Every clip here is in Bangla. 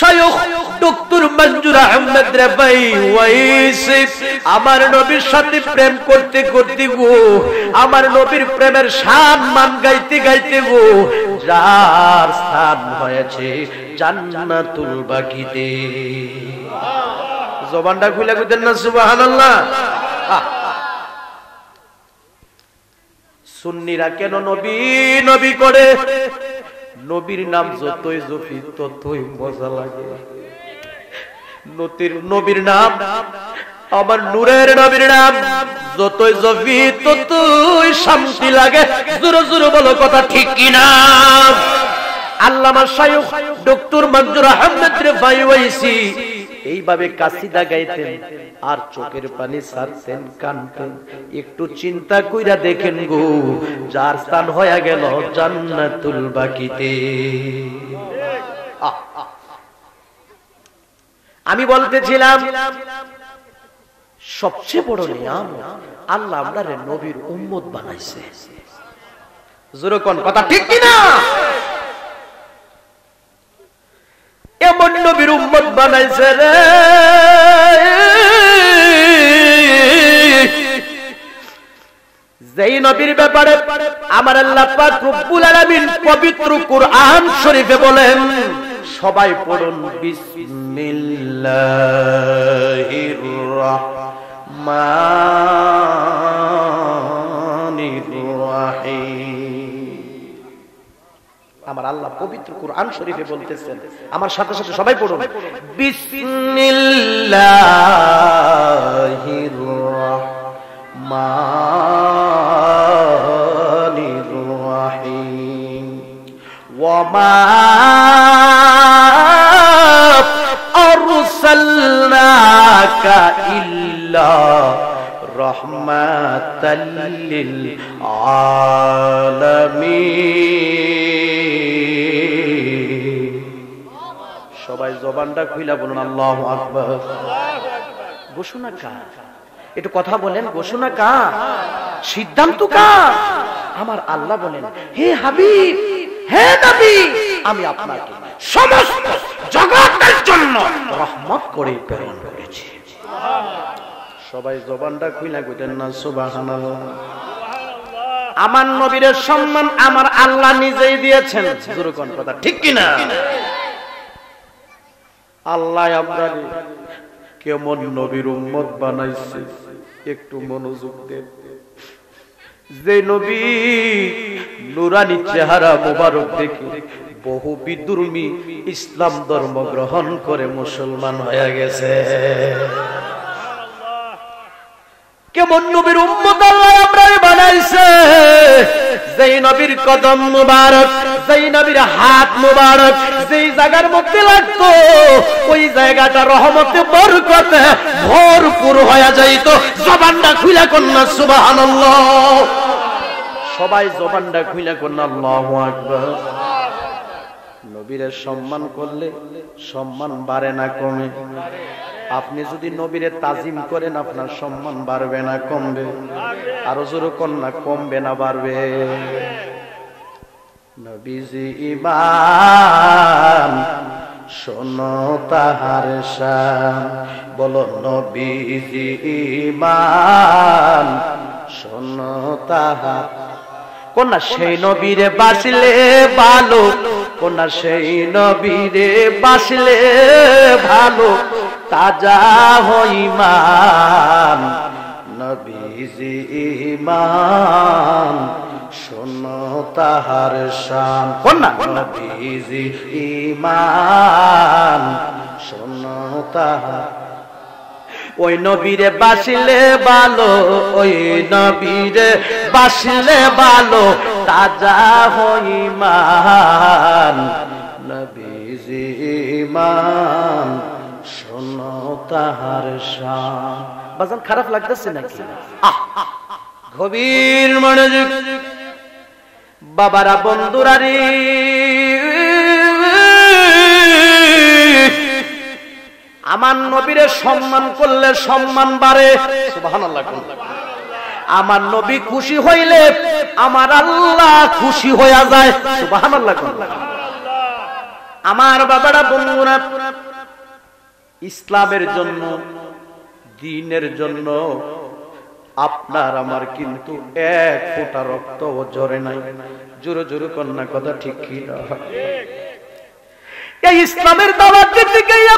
শায়খ ডক্টর মঞ্জুর আহমেদ রেফাই ওয়াইস আমার নবীর সাথে প্রেম করতে করতে গো, আমার নবীর প্রেমের সম্মান গাইতে গাইতে গো, যার স্থান হয়েছে জান্নাতুল বাকিতে। জবানটা খুলে কইতেন না সুবহানাল্লাহ। সুন্নিরা কেন নবী নবী করে? নবীর নাম যতই জপি ততই মজা লাগে। নবীর নাম, আমার নূরের নবীর নাম যতই জপি ততই শান্তি লাগে। জোরে জোরে বলো কথা ঠিক কিনা? আল্লামা শায়খ ডক্টর মঞ্জুর আহমেদ রেফাই ওয়াইসি এইভাবে কাসিদা গাইতেন আর চোখের পানি ছাড়তেন, কানতেন। একটু চিন্তা কইরা দেখেন গো, যার স্থান হয়ে গেল জান্নাতুল বাকিতে। আমি বলতেছিলাম সবচেয়ে বড় নিয়াম আল্লাহ আমাদের নবীর উম্মত বানাইছে। জোরে কোন কথা ঠিক কিনা? এমন নবীর উম্মত বানাইছে রে, যেই নবীর ব্যাপারে আমার আল্লাহ পাক রব্বুল আলামিন পবিত্র কুরআন শরীফে বলেন, সবাই পড়ুন বিসমিল্লাহির রাহমানির রাহিম। আমার আল্লাহ পবিত্র কুরআন শরীফে বলতেছেন, আমার সাথে সাথে সবাই পড়ুন বিসমিল্লাহির রাহমানির রাহিম। ওয়া মা আরসালনাকা ইল্লা রাহমাতাল লিল আলামিন। সবাই জবানটা খুইলা বলুন আল্লাহু আকবার। ঘোষণা কার? একটু কথা বলেন, ঘোষণা কার? সিদ্ধান্ত কার? আমার আল্লাহ বলেন, হে হাবিব, হে নবী, আমি আপনাকে সমস্ত জগতের জন্য রহমত করে প্রেরণ করেছি। সবাই জবানটা খুইলা কইতেন না সুবহানাল্লাহ। আমার নবীর সম্মান আমার আল্লাহ নিজেই দিয়েছেন। জোরে কোন কথা ঠিক কিনা? আল্লাহ আপনার কেমন নবীর উম্মত বানাইছে একটু মনোযোগ দেন। যে নবী নুরানি চেহারা মোবারক দেখে বহু বিদুর্মী ইসলাম ধর্ম গ্রহণ করে মুসলমান হয়ে গেছে। কেমন নবীর উম্মত আল্লাহ আপনারে বানাইছে, যেই নবীর কদম মুবারক, যেই নবীর হাত মুবারক যেই জায়গার মধ্যে লাগতো ওই জায়গাটা রহমতে বরকতে ভরপুর হয়ে যাইত। জবানটা খুইলা কন্যা সুবহানাল্লাহ। সবাই জবানটা খুইলা কন্যা আল্লাহু আকবার। নবীর সম্মান করলে সম্মান বাড়ে না কমে? আপনি যদি নবীরে তাজিম করেন আপনার সম্মান বাড়বে না কমবে? আরো জোরে কন্যা কমবে না বাড়বে? নবীজি ইমান শোনো তাহার শান, বলো নবীজি ইমান শোনো তাহার। কোনা সেই নবীরে বাসলে ভালো, কোনা সেই নবীরে বাসলে ভালো, তাজা হইমান নবীজি ইমান শোনো তাহার শান। কোনা নবীজি ইমান শোনো তাহার। ওই নবীরে বাসলে ভালো, ওই নবীরে বাসলে ভালো, তাজা হইমান নবীজি ইমান শোনো তাহার শান। বাজান খারাপ লাগতেছে নাকি? গভীর মনোযোগ বাবারা, বন্ধুরা রে, আমার নবীরে সম্মান করলে সম্মান বাড়ে। সুবহানাল্লাহ। আমার নবী খুশি হইলে আমার আল্লাহ খুশি হইয়া যায়। সুবহানাল্লাহ। আমার বাবারা বন্ধুরা, ইসলামের জন্য, দ্বীনের জন্য আপনার আমার কিন্তু এক ফোঁটা রক্ত ঝরে নাই। জোরে জোরে কন্যা কথা ঠিক কি না? এই ইসলামের দাওয়াত দিতে গিয়ে,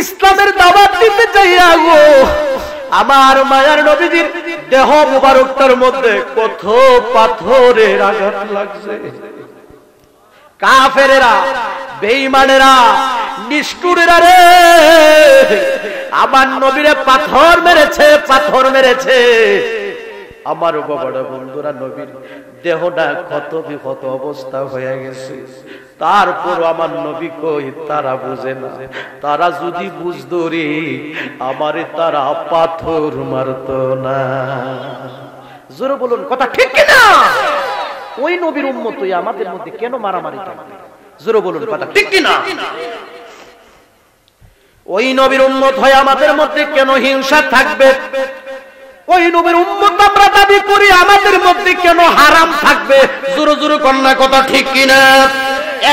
ইসলামের দাওয়াত দিতে চাইয়া গো আমার মায়ার নবীজির দেহ মুবারকটার মধ্যে কত পাথরের আঘাত লাগছে। কাফেরেরা, বেঈমানেরা, নিষ্ঠুরেরা রে আমার নবীরে পাথর মেরেছে, পাথর মেরেছে। আমার বাবারা বন্ধুরা, নবীর দেহটা ক্ষত বিক্ষত অবস্থা হয়ে গেছে। তারপর আমার নবী কই তারা বুঝে না। তারা যদি বুঝতো রে আমারে তারা পাথর মারত না। জোরে বলুন কথা ঠিক কিনা? ওই নবীর উম্মত আমাদের মধ্যে কেন মারামারি থাকবে? জোরে বলুন কথা ঠিক কিনা? ওই নবীর উম্মত হয়ে আমাদের মধ্যে কেন হিংসা থাকবে? ওই নবীর উম্মত আমরা দাবি করি, আমাদের মধ্যে কেন হারাম থাকবে? জোরে জোরে কন্যা কথা ঠিক কিনা?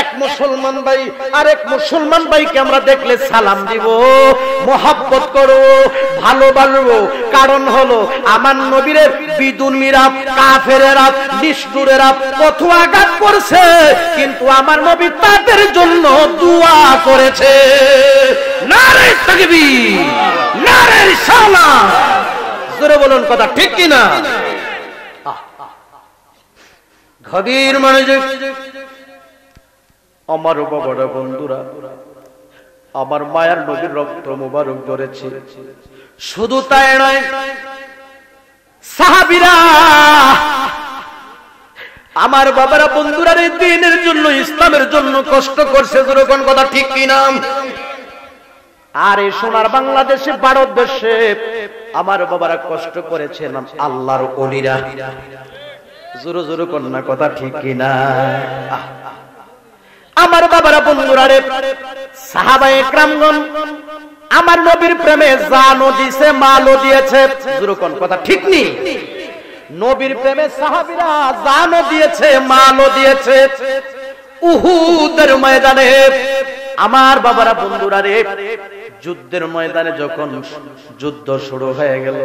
এক মুসলমান ভাই আরেক মুসলমান ভাইকে আমরা দেখলে সালাম দিব, মোহাব্বত করব, ভালোবাসবো। কারণ হলো আমার নবীরে বিদুর্মীরা, কাফেরেরা, নিষ্ঠুরেরা কত আঘাত করছে, কিন্তু আমার নবী তাদের জন্য দোয়া করেছে। নারে তাকবীর, নারে রিসালাত। জোরে বলুন কথা ঠিক কিনা? গভীর মনোযোগ। আমার বাবারা বন্ধুরা, আমার মায়ার নবীর রক্ত মুবারক ঝরেছে। শুধু তাই নয়, সাহাবীরা, আমার বাবারা বন্ধুরা এই দ্বীনের জন্য, ইসলামের জন্য কষ্ট করছে। যেরকম কথা ঠিক কিনা? আর এই সোনার বাংলাদেশে, ভারতবর্ষে আমার বাবারা কষ্ট করেছেন আল্লাহর ওলিরা। জোরে জোরে কন্যা কথা ঠিক কিনা? আমার বাবারা বন্ধুরা রে, সাহাবায়ে কেরামগণ আমার নবীর প্রেমে জানও দিয়েছে, মালও দিয়েছে। জোরে কোন কথা ঠিক নি? নবীর প্রেমে সাহাবীরা জানও দিয়েছে, মালও দিয়েছে। উহুদের ময়দানে আমার বাবারা বন্ধুরা রে, যুদ্ধের ময়দানে যখন যুদ্ধ শুরু হয়ে গেল,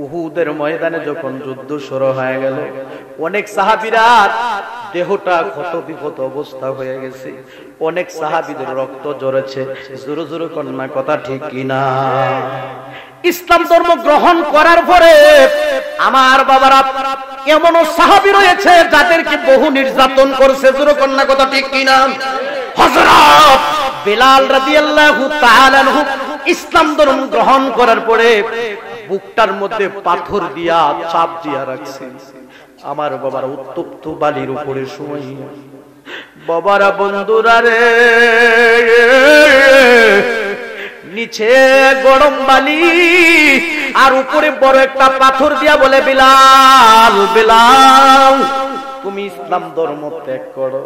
উহুদের ময়দানে যখন যুদ্ধ শুরু হয়ে গেল, অনেক সাহাবীরা দেহটা ক্ষত বিক্ষত অবস্থা হয়ে গেছে। অনেক সাহাবীদের রক্ত ঝরেছে। জোরে জোরে কন্যা কথা ঠিক কিনা? ইসলাম ধর্ম গ্রহণ করার পরে আমার বাবারা এমনও সাহাবী রয়েছে যাদেরকে বহু নির্যাতন করেছে। জোরে কন্যা কথা ঠিক কিনা? হযরত বিলাল রাদিয়াল্লাহু তাআলা আনহু ইসলাম ধর্ম গ্রহণ করার পরে বুকটার মধ্যে পাথর দিয়া চাপ দিয়া রাখছে। আমার বাবার উত্তপ্ত বালির উপরে সময়। বাবারা বন্ধুরা রে, নিচে গরম বালি আর উপরে বড় একটা পাথর দিয়া বলে, বিলাল, বিলাল তুমি ইসলাম ধর্ম ত্যাগ করো,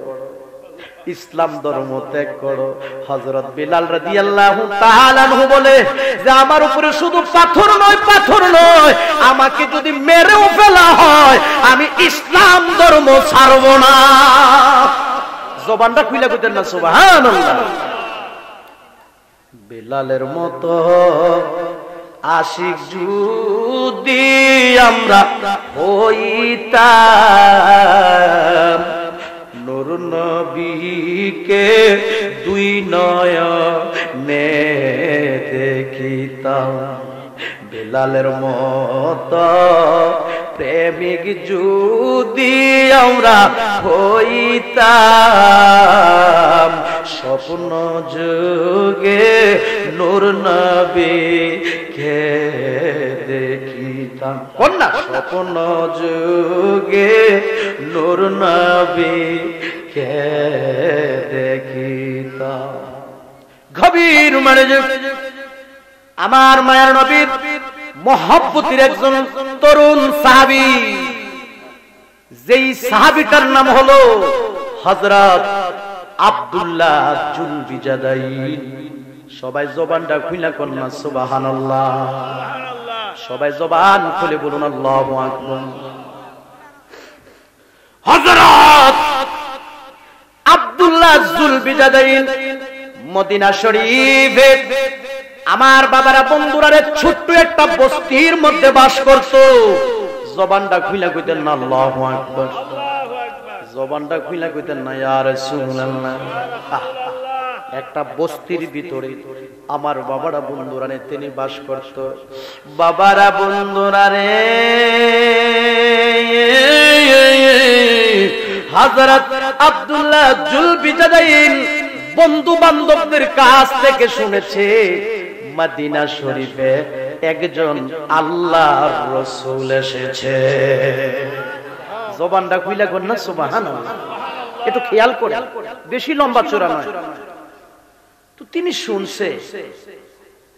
ইসলাম ধর্ম ত্যাগ করো। হযরত বিলাল রাদিয়াল্লাহু তাআলা আনহু বলে যে আমার উপরে শুধু পাথর নয়, পাথর নয়, আমাকে যদি মেরেও ফেলা হয় আমি ইসলাম ধর্ম ছাড়ব না। জবানটা খুলে কইতেন না সুবহানাল্লাহ। বিলালের মতো আশিক যদি আমরা হইতাম, নূর নবীকে দুই নয়নে দেখিতাম। বিলালের মতো প্রেমিক যদি আমরা হইতাম, স্বপ্ন যুগে নূর নবীকে দেখিতাম। কন্যা স্বপ্ন যুগে নূর নবীকে দেখিতাম। গভীর মনোযোগ। আমার মায়ার নবীর মহব্বতের একজন তরুণ সাহাবী, যেই সাহাবীটার নাম হলো হযরত আব্দুল্লাহ জুলবিজাদাইন। সবাই জবানটা খুলে কন্যা সুবহানাল্লাহ। সবাই জবান খুলে বলুন আল্লাহু আকবার। হযরত আব্দুল্লাহ জুলবিজাদাইন বিজাদাইন মদিনা শরীফে আমার বাবারা বন্ধুরা রে ছোট্ট একটা বস্তির মধ্যে বাস করত। জবানটা খুইলা কইতেন না আল্লাহু আকবার, জবানটা খুইলা কইতেন না ইয়া রাসূলুল্লাহ। একটা বস্তির ভিতরে আমার বাবারা বন্ধুরা রে তিনি বাস করত। বাবারা বন্ধুরা রে হযরত আব্দুল্লাহ জুলবিজাদাইন বন্ধু বান্ধবদের কাছ থেকে শুনেছে মদিনা শরীফে একজন আল্লাহর রাসূল এসেছে। জবানটা খুইলা কোন না সুবহানাল্লাহ, একটু খেয়াল করে, বেশি লম্বা চওড়া নয়। তো তিনি শুনছে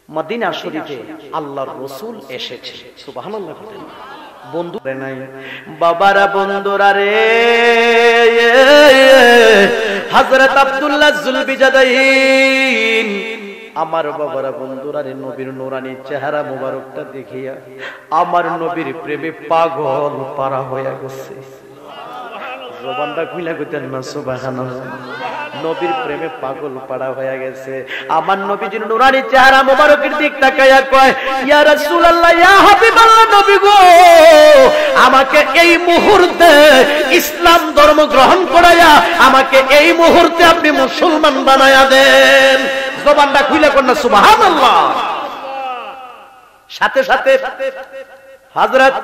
মদিনা শরীফে আল্লাহর রাসূল এসেছে। সুবহানাল্লাহ। বন্ধু নাই বাবারা বন্ধুরা রে হযরত আব্দুল্লাহ জুলবিজাদাইন আমার বাবারা বন্ধুরা রে নবীর নূরানী চেহারা মোবারকটা দেখিয়া আমার নবীর প্রেমে পাগল পারা হয়ে গেছে। জবানটা খুইলা কইতেন না সুবহানাল্লাহ। নবীর প্রেমে পাগল পাড়া হয়ে গেছে। আমার নবীজির নূরানী চেহারা মোবারকের দিক তাকায়া কয় ইয়া রাসূলুল্লাহ ইয়া হাবিবাল্লাহ, নবী গো আমাকে এই মুহূর্তে ইসলাম ধর্ম গ্রহণ করায়া আমাকে এই মুহূর্তে আপনি মুসলমান বানায়া দেন। জবানটা খুইলা কোন না সুবহানাল্লাহ। সাথে সাথে হযরত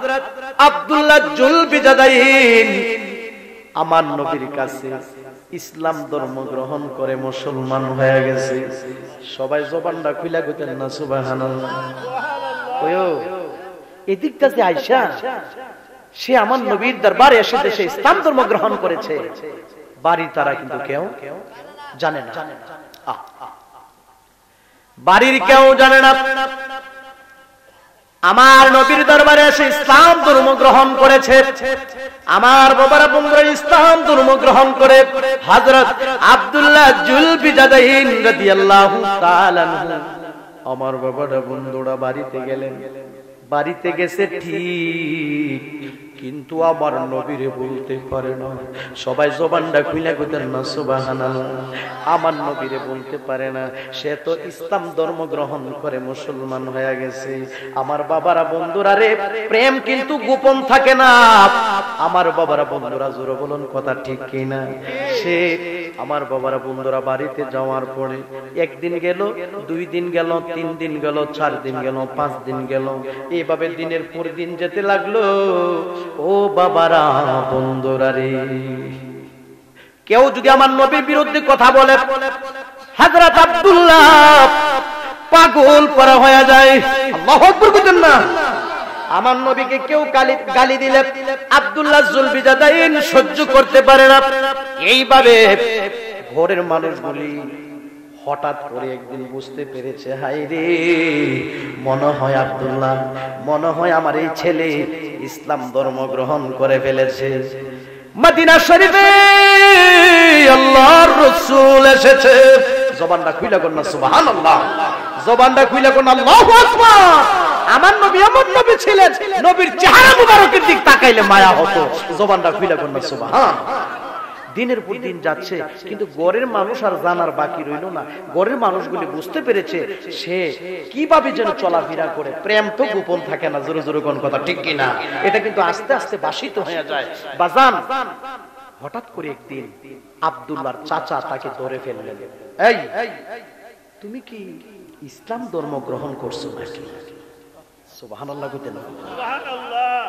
আব্দুল্লাহ জুলবিজাদাইন আমার নবীর কাছে ইসলাম ধর্ম গ্রহণ করে মুসলমান হয়ে গেছে। সবাই জবানটা খুইলা কইতেন না সুবহানাল্লাহ। ওয়ো এদিকটা যে আয়েশা সে আমার নবীর দরবারে এসে দেশে ইসলাম ধর্ম গ্রহণ করেছে, বাড়ি তারা কিন্তু কেউ জানে না। বাড়ির কেউ জানে না আমার নবীর দরবারে এসে ইসলাম ধর্ম গ্রহণ করেছে। আমার বাবারা বন্ধুরা ইসলাম ধর্ম গ্রহণ করে হযরত আব্দুল্লাহ জুলবিজাদাইন রাদিয়াল্লাহু তাআলা আমার বাবারা বন্ধুরা বাড়িতে গেলেন। বাড়িতে গেছে ঠিক, কিন্তু আমার নবীরে বলতে পারে না। সবাই জবানটা খুইলা কইতেন না সুবহানাল্লাহ। আমার নবীরে বলতে পারে না, সে তো ইসলাম ধর্ম গ্রহণ করে মুসলমান হয়ে গেছে। আমার বাবারা বন্ধুরা রে প্রেম কিন্তু গোপন থাকে না। আমার বাবারা বন্ধুরা জোরে বলুন কথা ঠিক কিনা? সে আমার বাবারা বন্ধুরা বাড়িতে যাওয়ার পরে একদিন গেল, 2 দিন গেল, 3 দিন গেল, 4 দিন গেল, 5 দিন গেল, এইভাবে দিনের পর দিন যেতে লাগলো। ও বাবারা বন্ধুরা রে, কেউ যদি আমার নবীর বিরুদ্ধে কথা বলে হযরত আব্দুল্লাহ পাগল করা হয়ে যায়। আল্লাহু আকবার বলেন না। আমার নবীকে কেউ গালি দিলে আব্দুল্লাহ জুলবিজাদাইন সহ্য করতে পারে না। এইভাবে ঘরের মানুষগুলি হঠাৎ করে একদিন বুঝতে পেরেছে, হায় রে মনে হয় আব্দুল্লাহ, মনে হয় আমার এই ছেলে ইসলাম ধর্ম গ্রহণ করে ফেলেছে। মদিনা শরীফে আল্লাহর রাসূল এসেছে। জবানটা খুইলা কোন না সুবহানাল্লাহ। জবানটা খুইলা কোন আল্লাহু আকবার। আমার নবী এমন নবী ছিলেন, নবীর চেহারা মুবারকের দিক তাকাইলে মায়া হতো। জবানটা খুইলা কোন না সুবহানাল্লাহ। দিনের পর দিন যাচ্ছে, কিন্তু গরের মানুষ আর জানার বাকি রইল না। গরের মানুষগুলি বুঝতে পেরেছে সে কিভাবে যেন চলাফেরা করে। প্রেম তো গোপন থাকে না, জোরে জোরে কোন কথা ঠিক কিনা? এটা কিন্তু আস্তে আস্তে বাসিত হয়ে যায়। বাজান হঠাৎ করে একদিন আব্দুল্লাহর চাচা তাকে ধরে ফেললেন। এই তুমি কি ইসলাম ধর্ম গ্রহণ করছো নাকি? সুবহানাল্লাহ কইতেন না। সুবহানাল্লাহ।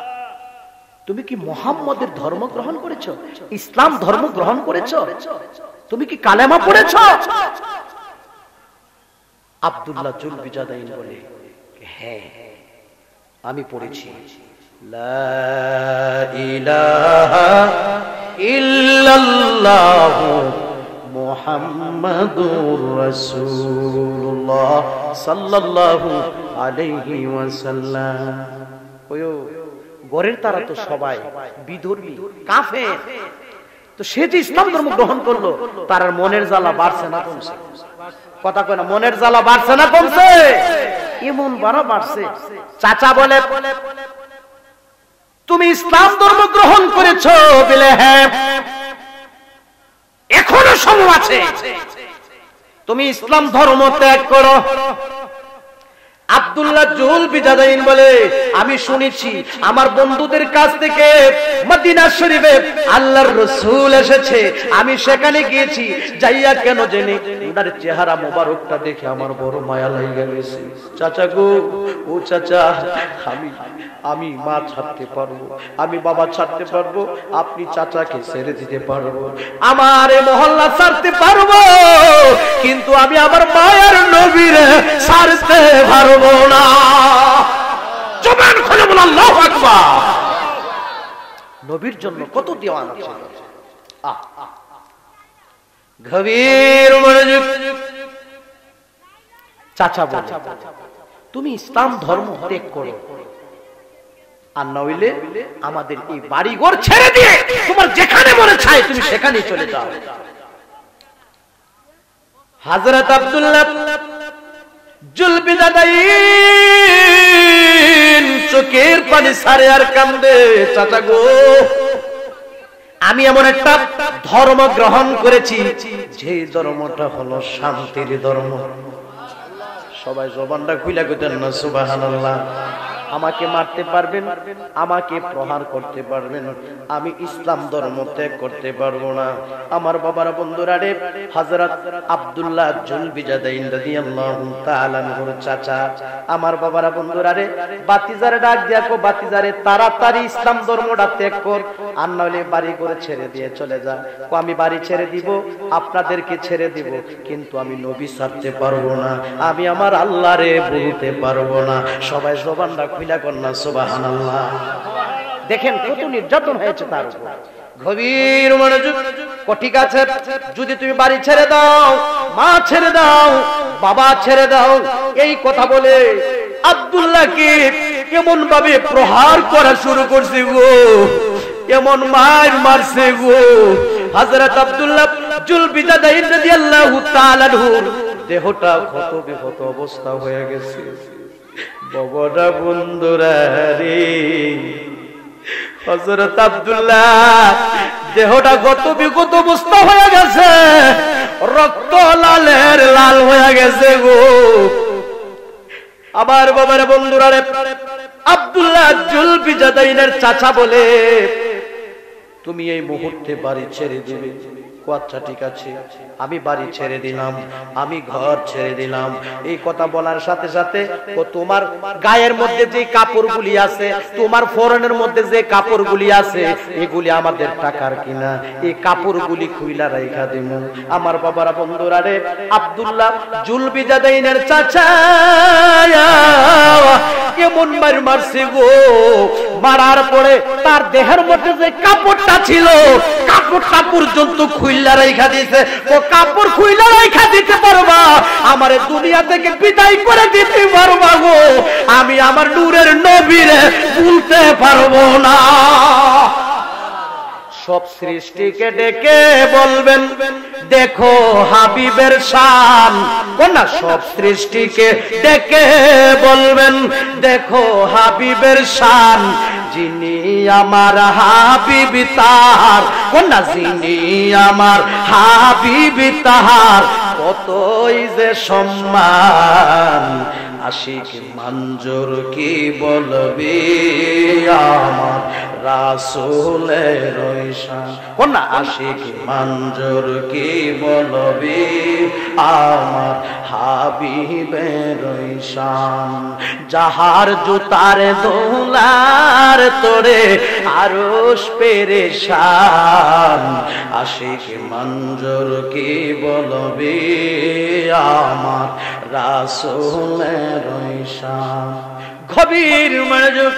তুমি কি মুহাম্মদের ধর্ম গ্রহণ করেছো? ইসলাম ধর্ম গ্রহণ করেছো? তুমি কি কালেমা পড়েছো? আব্দুল্লাহ জুলবিজাদাইন বলে, হ্যাঁ আমি পড়েছি। লা ইলাহা ইল্লাল্লাহু মুহাম্মাদুর রাসূলুল্লাহ সাল্লাল্লাহু আলাইহি ওয়াসাল্লাম। ওয়ো গরের তারা তো সবাই বিধর্মী কাফের। তো সে যে ইসলাম ধর্ম গ্রহণ করলো, তার মনের জ্বালা বাড়ছে না কমছে? কথা কয় না, মনের জ্বালা বাড়ছে না কমছে? এমন বড় বাড়ছে। চাচা বলে, তুমি ইসলাম ধর্ম গ্রহণ করেছো বলে? হ্যাঁ। এখনো সময় আছে, তুমি ইসলাম ধর্ম ত্যাগ করো। আব্দুল্লাহ জুল বিজাদাইন বলে, আমি শুনেছি আমার বন্ধুদের কাছ থেকে মদিনা শরীফে আল্লাহর রাসূল এসেছে, আমি সেখানে গিয়েছি, যাইয়া কেন জেনে ওনার চেহারা মোবারকটা দেখে আমার বড় মায়া লেগে গেছে। চাচা গো, ও চাচা, আমি মা ছাড়তে পারবো, আমি বাবা ছাড়তে পারবো, আপনি চাচাকে ছেড়ে দিতে পারবো, আমার এই মহল্লা ছাড়তে পারবো, কিন্তু আমি আমার মায়ের নবীরে ছাড়তে পারবো না। জবান খুলে বল আল্লাহু আকবার। নবীর জন্য কত দেওয়ানা ছিল। গভীর মনোযোগ। চাচা বলে, তুমি ইসলাম ধর্ম ত্যাগ করো, আর নইলে আমাদের এই বাড়িঘর ছেড়ে দিয়ে তোমার যেখানে মনে চায় তুমি সেখানেই চলে যাও। হযরত আব্দুল্লাহ জুলবিদাদাইন চোখের পানি ছাড়ে আর কান্দে, চাচা গো, আমি এমন একটা ধর্ম গ্রহণ করেছি যে ধর্মটা হলো শান্তির ধর্ম। সবাই জবানটা খুলে কইতেন না সুবহানাল্লাহ। আমাকে মারতে পারবেন, আমাকে প্রহার করতে পারবেন, আমি ইসলাম ধর্ম ত্যাগ করতে পারবো না। আমার বাবার বন্ধুরা রে, হযরত আব্দুল্লাহ জুলবিজাদাইন রাদিয়াল্লাহু তাআলা আনহুর চাচা, আমার বাবারা বন্ধুরা রে, বাতিজারে ডাক দিয়া কো, বাতিজারে তাড়াতাড়ি ইসলাম ধর্মটা ত্যাগ কর, আর নইলে বাড়ি করে ছেড়ে দিয়ে চলে যা। কো আমি বাড়ি ছেড়ে দিব, আপনাদেরকে ছেড়ে দিব, কিন্তু আমি নবী ছাড়তে পারবো না, আমি আমার আল্লাহরে বলতে পারবো না। সবাই জবানটা খুলে কন্যা সুবহানাল্লাহ। দেখেন কত নির্যাতন হয়েছে তার উপর। গভীর মনোযোগ। ঠিক আছে, যদি তুমি বাড়ি ছেড়ে দাও, মা ছেড়ে দাও, বাবা ছেড়ে দাও, এই কথা বলে আব্দুল্লাহকে কেমন ভাবে প্রহার করা শুরু করছে গো, এমন মার মারছে গো। হযরত আব্দুল্লাহ জুলবিজাদাইন রাদিয়াল্লাহু তাআলা আনহুর দেহটা ক্ষত বিক্ষত অবস্থা হয়ে গেছে। বাবারা বন্ধুরা রে, হযরত আব্দুল্লাহ দেহটা ক্ষত বিক্ষত অবস্থা হয়ে গেছে, রক্ত লালের লাল হয়ে গেছে গো। আমার বাবার বন্ধুরা রে, আব্দুল্লাহ জুলবিজাদাইনের চাচা বলে, তুমি এই মুহূর্তে বাড়ি ছেড়ে দিবে। আচ্ছা ঠিক আছে, আমি বাড়ি ছেড়ে দিলাম, আমি ঘর ছেড়ে দিলাম। এই কথা বলার সাথে সাথে ও তোমার গায়ের মধ্যে যে কাপড়গুলি আছে, তোমার ফরনের মধ্যে যে কাপড়গুলি আছে, এগুলি আমাদের টাকার কিনা, এই কাপড়গুলি খুইলা রাইখা দিমু। আমার বাবারা বন্ধুরা রে, আব্দুল্লাহ জুলবিজাদাইনের চাচা কেমন মার মারছে গো। মারার পরে তার দেহের মধ্যে যে কাপড়টা ছিল, কাপড়টা পর্যন্ত খুইলা রাইখা দিয়েছে। ও কাপড় খুইলা রাইখা দিতে পারবা, আমারে দুনিয়া থেকে বিদায় করে দিতে পারবা গো, আমি আমার নূরের নবীরে ভুলতে পারবো না। সব সৃষ্টিকে ডেকে বলবেন, দেখো হাবিবের শান। না, সব সৃষ্টিকে ডেকে বলবেন, দেখো হাবিবের শান। যিনি আমার হাবিব তাহার, না যিনি আমার হাবিব তাহার কতই যে সম্মান। আশিক মঞ্জুর কি বলবি আমার রাসূলের ঈশান। না, আশিক মঞ্জুর কি বলবি আমার হাবিবের ঈশান। যাহার জুতার দোলার তোরে আরশ পেরেশান। আশিক মঞ্জুর কি বলবি আমার রাসূলের ঈশান। গভীর মনোযোগ।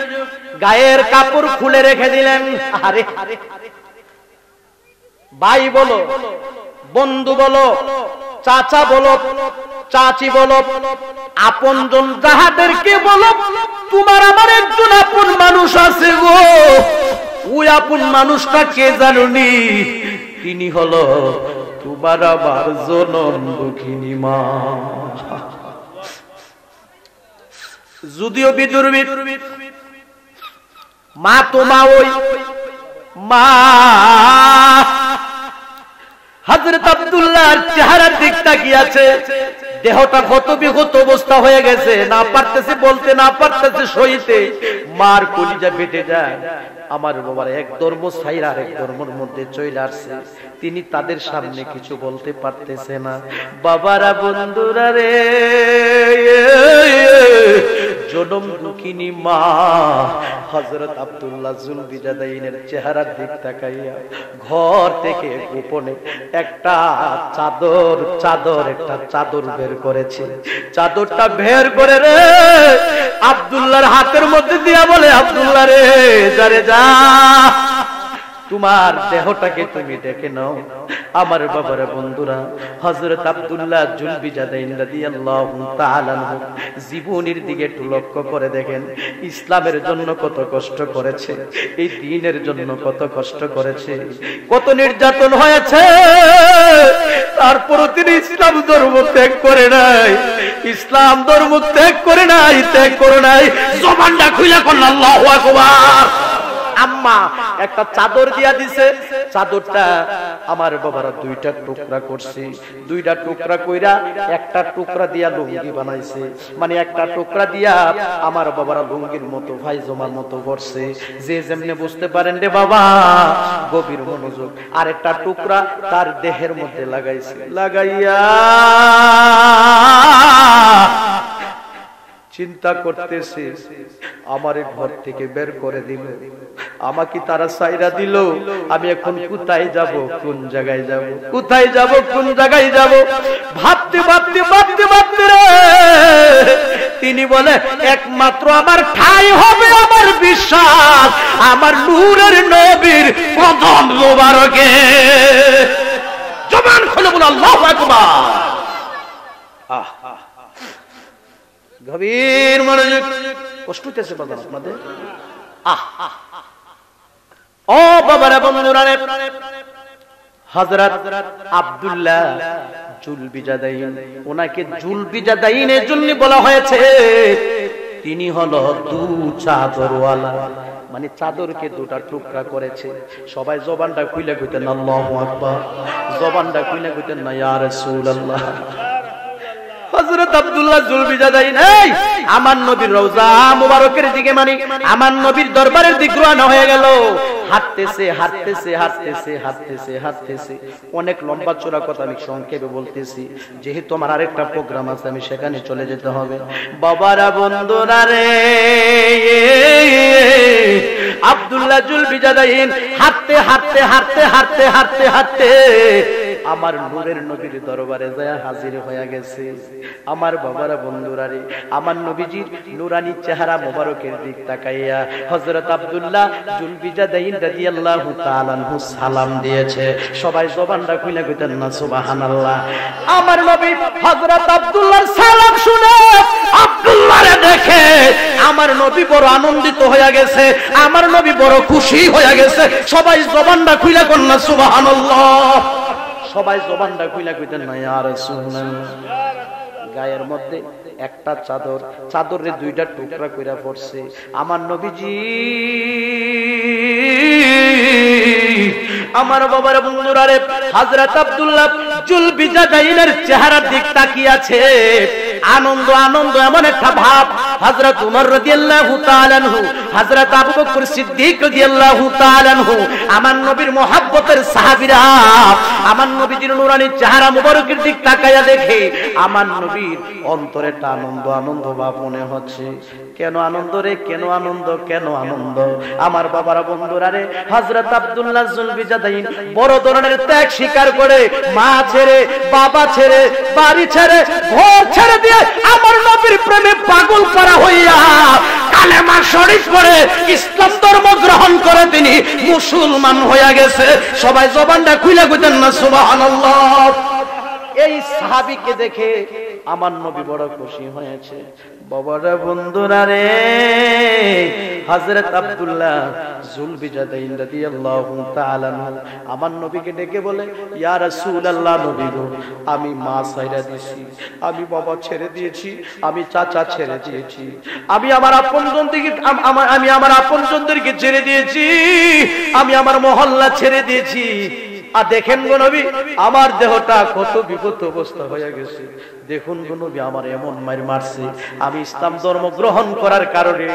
গায়ের কাপড় খুলে রেখে দিলেন। আরে ভাই বলো, বন্ধু বলো, চাচা বলো, চাচি বলো, আপনজন যাহাদেরকে বলো, তোমার আমার একজন আপন মানুষ আছে গো। ওই আপন মানুষটা কে জানুনি? তিনি হলো তোমার আমার জনম দুঃখিনী মা। যদিও বিদুর্বিদ মা, তোমা ওই মা। হযরত আব্দুল্লাহর চেহারার দিক তাকিয়েছে, দেহটা কত বিগত অবস্থা হয়ে গেছে, না পারতেছে বলতে, না পারতেছে সইতে, মার কলিজা ফেটে যায়। আমার বাবার এক ধর্ম ছাইরা আরেক ধর্মের মধ্যে চলে আসছে, তিনি তাদের সামনে কিছু বলতে পারতেছে না। বাবারা, বন্ধুরা রে, জনম দুঃখিনী মা হযরত আব্দুল্লাহ জুলবিজাদাইনের চেহারার দিক তাকাইয়া ঘর থেকে গোপনে একটা চাদর বের করেছে। চাদরটা বের করে রে আব্দুল্লাহর হাতের মধ্যে দিয়া বলে, আব্দুল্লাহ রে, যারে যা, তোমার দেহটাকে তুমি দেখে নাও। আমার বাবারা, বন্ধুরা, হযরত আব্দুল্লাহ জুলবিজাদাইন রাদিয়াল্লাহু তাআলা জীবনের দিকে একটু লক্ষ্য করে দেখেন, ইসলামের জন্য কত কষ্ট করেছে, এই দ্বীনের জন্য কত কষ্ট করেছে, কত নির্যাতন হয়েছে, তারপরও তিনি ইসলাম ধর্ম ত্যাগ করে নাই, ইসলাম ধর্ম ত্যাগ করে নাই। জবানটা খুলে কোন আল্লাহু আকবার। আম্মা একটা চাদর দিয়া দিছে, চাদরটা আমার বাবারা দুইটা টুকরা করছে, দুইটা টুকরা কইরা একটা টুকরা দিয়া লুঙ্গি বানাইছে, মানে একটা টুকরা দিয়া আমার বাবারা লুঙ্গির মতো ভাইজমার মতো করছে। যে যেমনে বুঝতে পারেন রে বাবা, গভীর মনোযোগ। আর একটা টুকরা তার দেহের মধ্যে লাগাইছে, লাগাইয়া চিন্তা করতেছে, আমারে ঘর থেকে বের করে দিল, আমাকে তারা সাইরা দিল, আমি এখন কোথায় যাব, কোন জায়গায় যাব, কোথায় যাব, কোন জায়গায় যাব, ভাবতে ভাবতে ভাবতে ভাবতে রে তিনি বলে, একমাত্র আমার ঠাই হবে আমার বিশ্বাস, আমার নূরের নবীর কদম মোবারকে। জবান খুলে বলে আল্লাহু আকবার। গভীর মনোযোগ। কষ্ট হইতেছে বাবা আপনাদের? ও বাবারা, বন্ধুরা রে, হযরত আব্দুল্লাহ জুলবিজাদাইন, ওনাকে জুলবিজাদাইনের জন্য বলা হয়েছে, তিনি হলো দু চাদরওয়ালা, মানে চাদরকে দুটা টুকরা করেছে। সবাই জবানটা খুলে কইতেন আল্লাহু আকবার, জবানটা খুলে কইতেন না ইয়া রাসূলুল্লাহ। হযরত আব্দুল্লাহ জুলবিজাদাইন আমার নবীর রওজা মুবারকের দিকে, মানে আমার নবীর দরবারের দিকে রওনা হয়ে গেল। হাঁটতেছে হাঁটতেছে হাঁটতেছে হাঁটতেছে হাঁটতেছে। অনেক লম্বা চওড়া কথা আমি সংক্ষেপে বলতেছি, যেহেতু আমার আরেকটা প্রোগ্রাম আছে, আমি সেখানে চলে যেতে হবে। বাবারা, বন্ধুরা রে, আব্দুল্লাহ জুলবিজাদাইন হাঁটতে হাঁটতে হাঁটতে হাঁটতে হাঁটতে হাঁটতে আমার নূরের নবীর দরবারে যায় হাজির হয়ে গেছে। আমার বাবারা, বন্ধুরা রে, আমার নবীজির নুরানি চেহারা মোবারকের দিক তাকাইয়া হযরত আব্দুল্লাহ জুলবিজাদাইন রাদিয়াল্লাহু তাআলা আনহু সালাম দিয়েছে। সবাই জবানটা খুলে কইতেন না সুবহানাল্লাহ। আমার নবী হযরত আব্দুল্লাহর সালাম শুনে আব্দুল্লাহরে দেখে আমার নবী বড় আনন্দিত হয়ে গেছে, আমার নবী বড় খুশি হয়ে গেছে। সবাই জবানটা খুলে কোন না সুবহানাল্লাহ। সবাই জবানটা খুলে কইতেন না ইয়া রাসূলুল্লাহ। গায়ের মধ্যে একটা চাদর, চাদরে দুইটা টুকরা কইরা পড়ছে। আমার নবীজি, আমার বাবার বন্ধুরা রে, হযরত আব্দুল্লাহ জুলবিজাদাইনের চেহারার দিক তাকিয়ে আছে, আনন্দ আনন্দ এমন একটা ভাব। হযরত উমর রাদিয়াল্লাহু তাআলা আনহু, হযরত আবু বকর সিদ্দিক রাদিয়াল্লাহু তাআলা আনহু, আমার নবীর মহব্বতের সাহাবীরা আমার নবীজির নূরানি চেহারা মুবারকের দিক তাকায়া দেখে আমার নবীর অন্তরে একটা আনন্দ আনন্দ ভাব মনে হচ্ছে। কেন আনন্দ রে, কেন আনন্দ, কেন আনন্দ? আমার বাবারা, বন্ধুরা রে, হযরত আব্দুল্লাহ জুলবিজাদাইন বড় ধরনের ত্যাগ স্বীকার করে, মা ছেড়ে, বাবা ছেড়ে, বাড়ি ছেড়ে, ঘর ছেড়ে দিয়ে আমার নবীর প্রেমে পাগল করা হইয়া কালেমা শরীফ পড়ে ইসলাম ধর্ম গ্রহণ করে তিনি মুসলমান হয়ে গেছে। সবাই জবানটা খুলে কইতেন না সুবহানাল্লাহ। এই সাহাবীকে দেখে আমার নবী বড় খুশি হয়েছে। বাবারা, বন্ধুরা রে, হযরত আব্দুল্লাহ জুলবিজাদাইন রাদিয়াল্লাহু তাআলা আমার নবীকে ডেকে বলে, ইয়া রাসূলুল্লাহ, নবী গো, আমি মা ছাইরা দিয়েছি, আমি বাবা ছেড়ে দিয়েছি, আমি চাচা ছেড়ে দিয়েছি, আমি আমার আপনজনদেরকে ছেড়ে দিয়েছি, আমি আমার মহল্লা ছেড়ে দিয়েছি, আর দেখেন গো নবী আমার দেহটা কত বিপদ অবস্থা হয়ে গেছে, দেখুন গো নবী আমার এমন মার মারছে, আমি ইসলাম ধর্ম গ্রহণ করার কারণে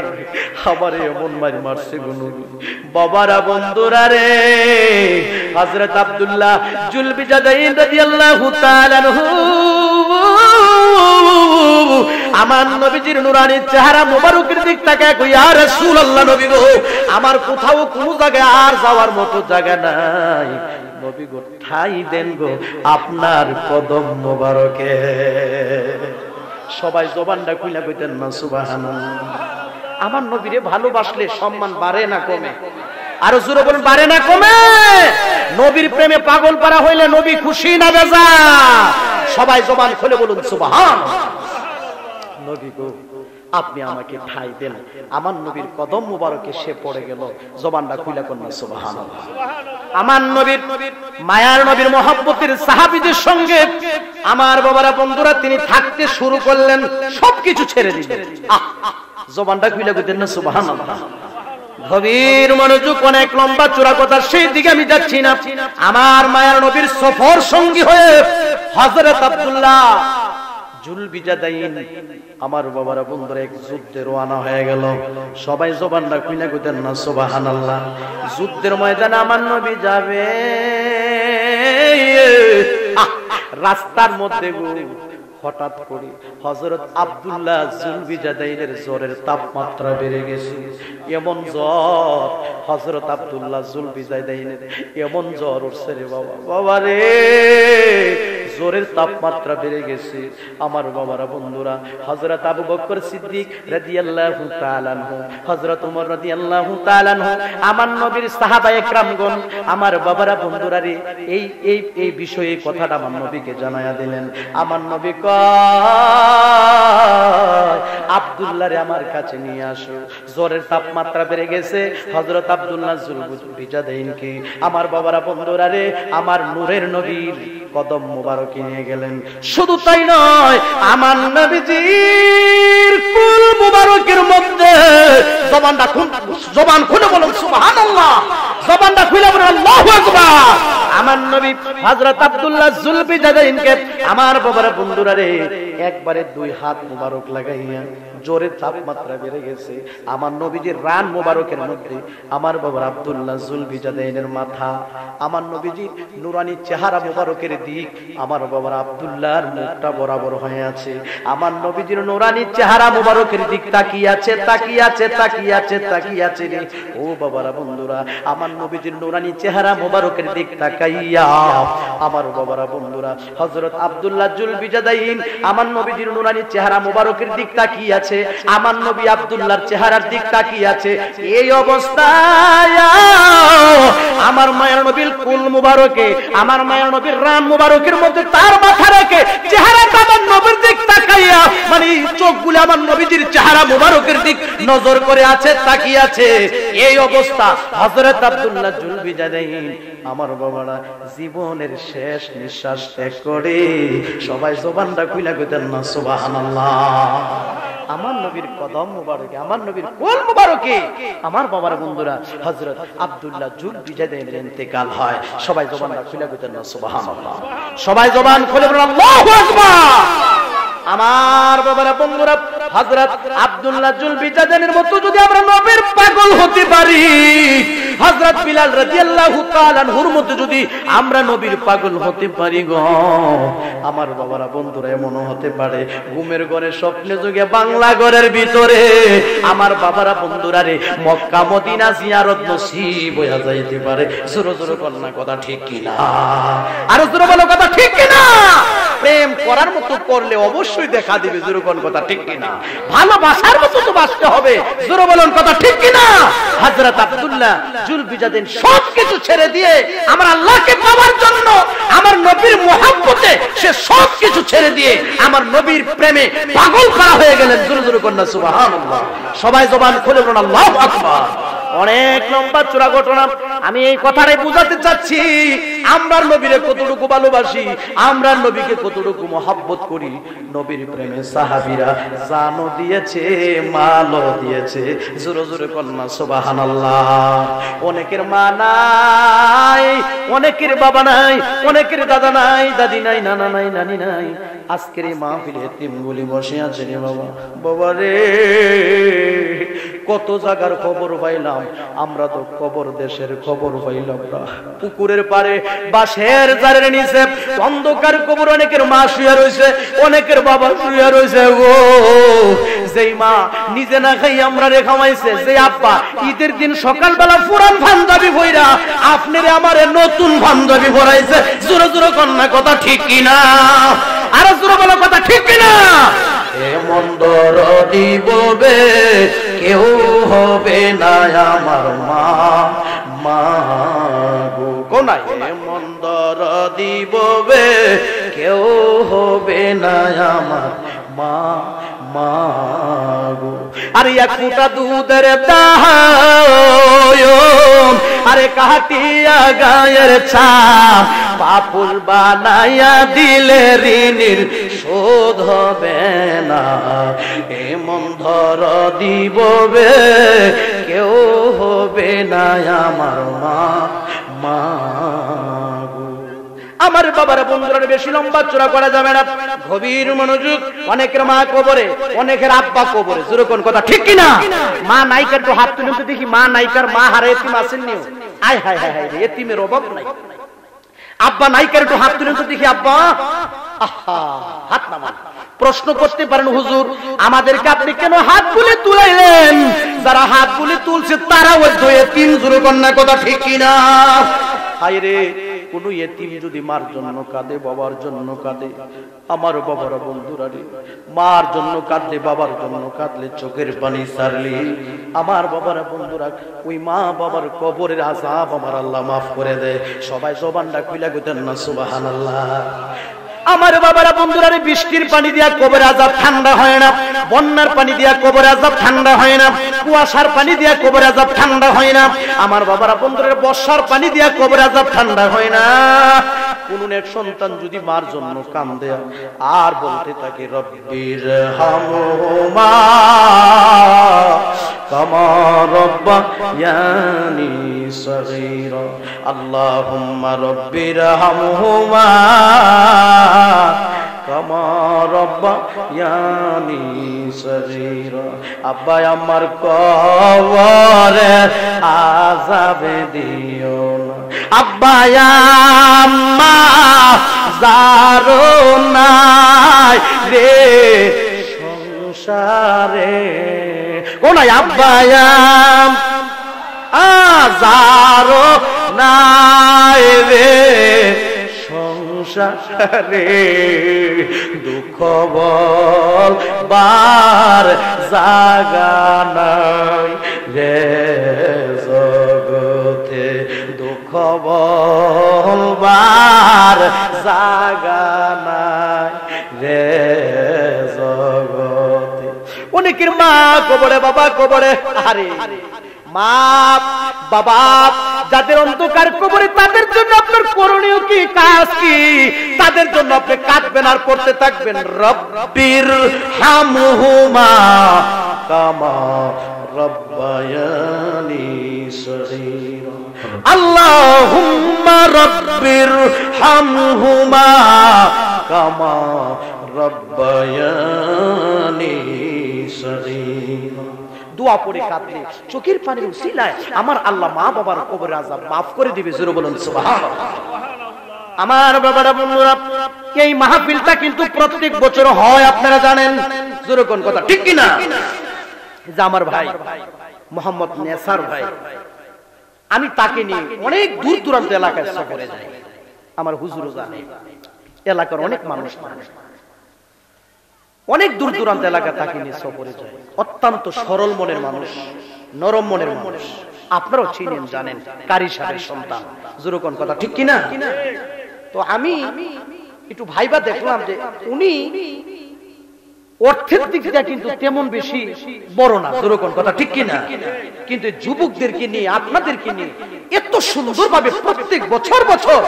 আমার এমন মার মারছে গো নবী। বাবারা বন্ধুরা রে, হযরত আব্দুল্লাহ জুলবিজাদাইন রাদিয়াল্লাহু তাআলা আনহু আমার নবীজির নূরানি চেহারা মোবারকের দিক তাকায় কই, ইয়া রাসূলুল্লাহ নবী গো আমার কোথাও কোনো জায়গায় আর যাওয়ার মতো জায়গা নাই, নবী গো ঠাই দেন গো আপনার কদম মোবারকে। সবাই জবানটা খুলে কইতেন না সুবহানাল্লাহ। আমার নবীরে ভালোবাসলে সম্মান বাড়ে না কমে? আরো জোরে বলুন, বাড়ে না কমে? নবীর প্রেমে পাগল পারা হইলে নবী খুশি না বেজা? সবাই জবান খুলে বলুন সুবহানাল্লাহ। নবী গো আপনি আমাকে ঠাই দেন, আমার নবীর কদম মুবারকে সে পড়ে গেল, জবানটা খুলে কন্যা সুবহানাল্লাহ। আমার নবীর মায়ার নবীর মহব্বতের সাহাবীদের সঙ্গে আমার বাবারা বন্ধুরা তিনি থাকতে শুরু করলেন, সবকিছু ছেড়ে দিলেন। জবানটা খুলে কইতেন না সুবহানাল্লাহ। গভীর মনোযোগ, অনেক লম্বা চূড়া কথা, সেই দিকে আমি যাচ্ছি না। আমার মায়ার নবীর সফর সঙ্গী হয়ে হযরত আব্দুল্লাহ জুলবিজাদাইন আমার বাবারা বন্ধুরা এক যুদ্ধে রওনা হয়ে গেল। সবাই জবানটা খুলে কইতেন না সুবহানাল্লাহ। যুদ্ধের ময়দানে আমার নবী যাবে, রাস্তার মধ্যে হঠাৎ করে হযরত আব্দুল্লাহ জুলবিজাদাইনের জ্বরের তাপমাত্রা বেড়ে গেছে। এমন জ্বর হযরত আব্দুল্লাহ জুলবিজাদাইনের, এমন জ্বর উঠছে রে বাবা, বাবা রে জ্বরের তাপমাত্রা বেড়ে গেছে। আমার বাবারা বন্ধুরা হযরত আবু বকর সিদ্দিক রাদিয়াল্লাহু তাআলা আনহু, হযরত ওমর রাদিয়াল্লাহু তাআলা আনহু, আমার নবীর সাহাবায়ে কেরামগণ আমার বাবারা বন্ধুরা রে এই বিষয়ে কথাটা আমার নবীকে জানায়া দিলেন। আমার নবী আব্দুল্লাহ রে আমার কাছে নিয়ে আসো, জ্বরের তাপমাত্রা বেড়ে গেছে। হযরত আব্দুল্লাহ জুলবিজাদাইনকে আমার বাবারা বন্ধুরা রে আমার নূরের নবীর কদম মুবারকে নিয়ে গেলেন। শুধু তাই নয়, আমার নবীজির কুল মুবারকের মধ্যে জবান খুলে বলুন সুবহানাল্লাহ, জবানটা খুলে বলুন আল্লাহু আকবার। আমার নবী হযরত আব্দুল্লাহ জুলবিজাদাইনকে আমার বাবারা বন্ধুরা রে একবারে দুই হাত মুবারক লাগাইয়া, জোরে তাপমাত্রা বেড়ে গেছে আমার নবীজির রান মুবারকের মধ্যে আমার বাবার আব্দুল্লাহ জুলবিজাদাইনের মাথা, আমার নবীজির নুরানি চেহারা মুবারকের দিক আমার বাবার আব্দুল্লাহর মুখটা বরাবর হয়ে আছে। আমার নবীজির নুরানি চেহারা মুবারকের দিক তাকিয়ে আছে, তাকিয়ে আছে, তাকিয়ে আছে, তাকিয়ে আছে রে ও বাবারা বন্ধুরা। আমার নবীজির নুরানি চেহারা মুবারকের দিক তাকাইয়া আমার বাবারা বন্ধুরা হযরত আব্দুল্লাহ জুলবিজাদাইন আমার নবীজির নুরানি চেহারা মুবারকের দিক তাকিয়ে আছে, আমার নবী আব্দুল্লাহর চেহারার দিক তাকিয়ে আছে। এই অবস্থায় আমার মায়ের নবীর কুল মুবারকে, আমার মায়ের নবীর রান মুবারকের মধ্যে তার মাথা রেখে চেহারাটা আমার নবীর দিক তাকাইয়া, মানে চোখগুলো আমার নবীজির চেহারা মুবারকের দিক নজর করে আছে, তাকিয়ে আছে। এই অবস্থা হযরত আব্দুল্লাহ জুলবিজাদাইন আমার বাবারা জীবনের শেষ নিঃশ্বাস ত্যাগ করে, সবাই জবানটা খুলে কইতেন না সুবহানাল্লাহ। আমার নবীর কদম মুবারকে, আমার নবীর কোল মুবারকে আমার বাবার বন্ধুরা হযরত আব্দুল্লাহ জুলবিজাদাইনের ইন্তেকাল হয়। সবাই জবানটা খুলে কইতেন না সুবহানাল্লাহ, সবাই জবান খুলে বলেন আল্লাহু আকবার। আমার বাবারা বন্ধুরা হযরত আব্দুল্লাহ জুলবিজাদাইনের মতো যদি আমরা নবীর পাগল হতে পারি, হযরত বিলাল রাদিয়াল্লাহু তাআলা আনহুর মতো যদি আমরা নবীর পাগল হতে পারি গো আমার বাবারা বন্ধুরা, এমনও হতে পারে ঘুমের ঘরে স্বপ্নে যুগে বাংলা ঘরের ভিতরে আমার বাবারা বন্ধুরা রে মক্কা মদিনা জিয়ারত নসিব হয়ে যাইতে পারে। জোরে জোরে কন্যা কথা ঠিক কিনা? আর জোরে বলো কথা ঠিক কিনা? প্রেম করার মতো করলে অবশ্যই দেখা দিবে, জোরে কোন কথা ঠিক কিনা? ভালোবাসার মতো তো বাসতে হবে, জোরে বলুন কথা ঠিক কিনা? হযরত আব্দুল্লাহ জুলবিজাদাইন সবকিছু ছেড়ে দিয়ে আমার আল্লাহকে পাওয়ার জন্য, আমার নবীর মহব্বতে সে সবকিছু ছেড়ে দিয়ে আমার নবীর প্রেমে পাগল করা হয়ে গেলেন। জোরে জোরে কন্যা সুবহানাল্লাহ, সবাই জবান খুলে বলুন আল্লাহু আকবার। ও অনেক লম্বা চূড়া ঘটনা। আমি এই কথাটাই বুঝাতে চাচ্ছি, আমরা নবীরে কতটুকু ভালোবাসি, আমরা নবীকে কতটুকু মহব্বত করি। নবীর প্রেমে সাহাবীরা জানও দিয়েছে, মালও দিয়েছে। জোরে জোরে কন্যা সুবহানাল্লাহ। অনেকের মা নাই, অনেকের বাবা নাই, অনেকের দাদা নাই, দাদি নাই, নানা নাই, নানি নাই। আজকের এই মাহফিলে এতিমগুলি বসে আছে রে বাবা। বাবা রে, কত জায়গার খবর পাইলাম, আমরা তো কবর দেশের খবর পাইলাম না। পুকুরের পারে, বাঁশের জারের নিচে অন্ধকার কবর, অনেকের মা শুয়ে রয়েছে, অনেকের বাবা শুয়ে রয়েছে গো। যেই মা নিজে না খাই আমরা রে খাওয়াইছে, যে আব্বা ঈদের দিন সকালবেলা পুরান পাঞ্জাবি পইরা আপনারে আমারে নতুন পাঞ্জাবি পরাইছে। জোরে জোরে কন্যা কথা ঠিক কিনা? আরো জোরে বলো কথা ঠিক কিনা? এমন দরদি ববে কেউ হবে না আমার মা, মা গো। কোনায় এমন দরদি ববে কেউ হবে না আমার মা, মা গো। আরে এক ফুটা দুধের দায়, আরে কাটিয়া গায়ের ছাপ, পাপুল বানাইয়া দিলে ঋণের শোধ হবে না। এমন ধর দিববে কেউ হবে না আমার মা, মা গো। আমার বাবার বন্ধুরা, বেশি লম্বা চূড়া করা যাবে না, গভীর মনোযোগ। অনেকের মা কবরে, অনেকের আব্বা কবরে। যেরকম কথা ঠিক কিনা? মা নায়িকার তো হাত তুলে দেখি, মা নায়িকার মা হারে এতিম আসেননি। আয় হায় হায় হায়, এতিমের অভাব নাই। আব্বা নায়িকার একটু হাত তুলে দেখি, আব্বা আহা হাত নামান। প্রশ্ন করতে পারেন, হুজুর আমাদেরকে আপনি কেন হাত তুলে তুলাইলেন? যারা হাত তুলে তুলছে তারা ওই এতিম। জোরে কন্যা কথা ঠিক কিনা? হায় রে, কোন এতিম যদি মার জন্য কাঁদে, বাবার জন্য কাঁদে, আমার বাবার বন্ধুরা রে, মার জন্য কাঁদলে, বাবার জন্য কাঁদলে, চোখের পানি ছাড়লি, আমার বাবার বন্ধুরা, ওই মা বাবার কবরের আযাব আমার আল্লাহ মাফ করে দেয়। সবাই জবানটা খুলে কইতেন না সুবহানাল্লাহ। আমার বাবারা বন্ধুরা রে, বৃষ্টির পানি দিয়া কবর আযাব ঠান্ডা হয় না, বন্যার পানি দিয়া কবর আযাব ঠান্ডা হয় না, কুয়াশার পানি দিয়া কবর আযাব ঠান্ডা হয় না। আমার বাবারা বন্ধুরা, বর্ষার পানি দিয়া কবর আযাব ঠান্ডা হয় না। কোন এক সন্তান যদি মার জন্য কান্দে আর বলতে থাকে, রব্বির হামহুমা কামা রাব্বায়ানি সগীরা, আল্লাহুম্মা রব্বির হামহুমা কামা রাব্বায়ানি সগীরা। আব্বা আমার কবরে আযাবে দিও না, আব্বা আম্মা যারো নাই রে সংসারে। কোনায় আব্বা যারো নাই রে সংসারে, দুঃখ বল বার জাগা নাই রে জগতে, দুঃখ বলবার জাগা নাই রে জগতে। অনেকের মা কবরে, বাবা কবরে। আরে মা বাবা যাদের অন্ধকার কবরে, তাদের জন্য আপনার করণীয় কি, কাজ কি? তাদের জন্য আপনি কাঁদবেন আর পড়তে থাকবেন, রব্বির হামহুমা কামা রাব্বায়ানি সগীরা, আল্লাহুম্মা রব্বির হামহুমা কামা রাব্বায়ানি সগীরা। দোয়া পড়ে কাঁদলে, চোখের পানির উসিলায় আমার আল্লাহ মা বাবার কবরের আযাব মাফ করে দিবে। জোরে বলুন সুবহানাল্লাহ। আমার বাবারা বন্ধুরা, এই মাহফিলটা কিন্তু প্রত্যেক বছর হয়, আপনারা জানেন। জোরে কোন কথা ঠিক কিনা? যে আমার ভাই মোহাম্মদ নেসার ভাই, আমি তাকে নিয়ে অনেক দূর দূরান্ত এলাকায় সফরে যাই। আমার হুজুরও জানে, এলাকার অনেক মানুষ অনেক দূর দূরান্ত এলাকা তাকে নিয়ে সফরে যায়। অত্যন্ত সরল মনের মানুষ, নরম মনের মানুষ। আপনারাও চিনেন, জানেন, কারি সাহেবের সন্তান। জোরে কোন কথা ঠিক কিনা? তো আমি একটু ভাইবা দেখলাম যে উনি অর্থের দিক দিয়ে কিন্তু তেমন বেশি বড় না, যেরকম কথা ঠিক কিনা, কিন্তু যুবকদেরকে নিয়ে আপনাদেরকে নিয়ে এত সুন্দরভাবে প্রত্যেক বছর বছর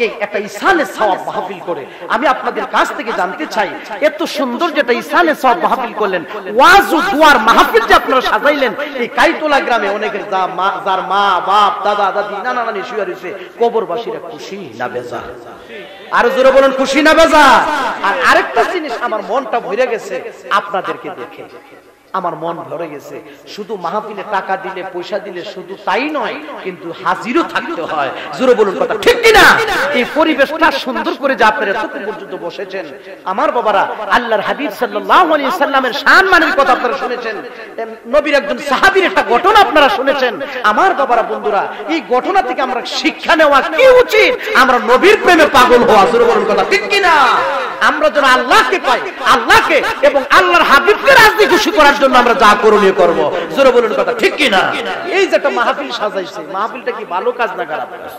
এই একটা ইসালে সওয়াব মাহফিল করে, আমি আপনাদের কাছ থেকে জানতে চাই এত সুন্দর যেটা ইসালে সওয়াব মাহফিল করলেন, ওয়াজ ও দুয়ার মাহফিল যে আপনারা সাজাইলেন এই কাইতলা গ্রামে, অনেকের যার মা বাপ দাদা দাদি নানা নানি শুয়ে রয়েছে, কবরবাসীরা খুশি না বেজার? আরো জোরে বলেন খুশি না বেজার? আর আরেকটা জিনিস আমার মনটা ভরে গেছে আপনাদেরকে দেখে, আমার মন ভরে গেছে। শুধু মাহফিলে টাকা দিলে পয়সা দিলে শুধু তাই নয়, কিন্তু হাজিরও থাকতে হয়। জোরে বলুন কথা ঠিক কিনা? এই পরিবেশটা সুন্দর করে যে আপনারা এতক্ষণ পর্যন্ত বসেছেন, আমার বাবারা, আল্লাহর হাবিব সাল্লাল্লাহু আলাইহি সাল্লামের সম্মানের কথা আপনারা শুনেছেন, নবীর একজন সাহাবীর একটা ঘটনা আপনারা শুনেছেন। আমার বাবারা বন্ধুরা, এই ঘটনা থেকে আমরা শিক্ষা নেওয়া কি উচিত? আমরা নবীর প্রেমে পাগল হওয়া। জোরে বলুন কথা ঠিক কিনা? আমরা যেন আল্লাহকে পাই, আল্লাহকে এবং আল্লাহর হাবিবকে রাজি খুশি করার জন্য আমরা যা করণীয় করব। জোরে বলুন কথা ঠিক কিনা? এই যে একটা মাহফিল সাজাইছে, মাহফিলটা কি ভালো কাজ না খারাপ কাজ?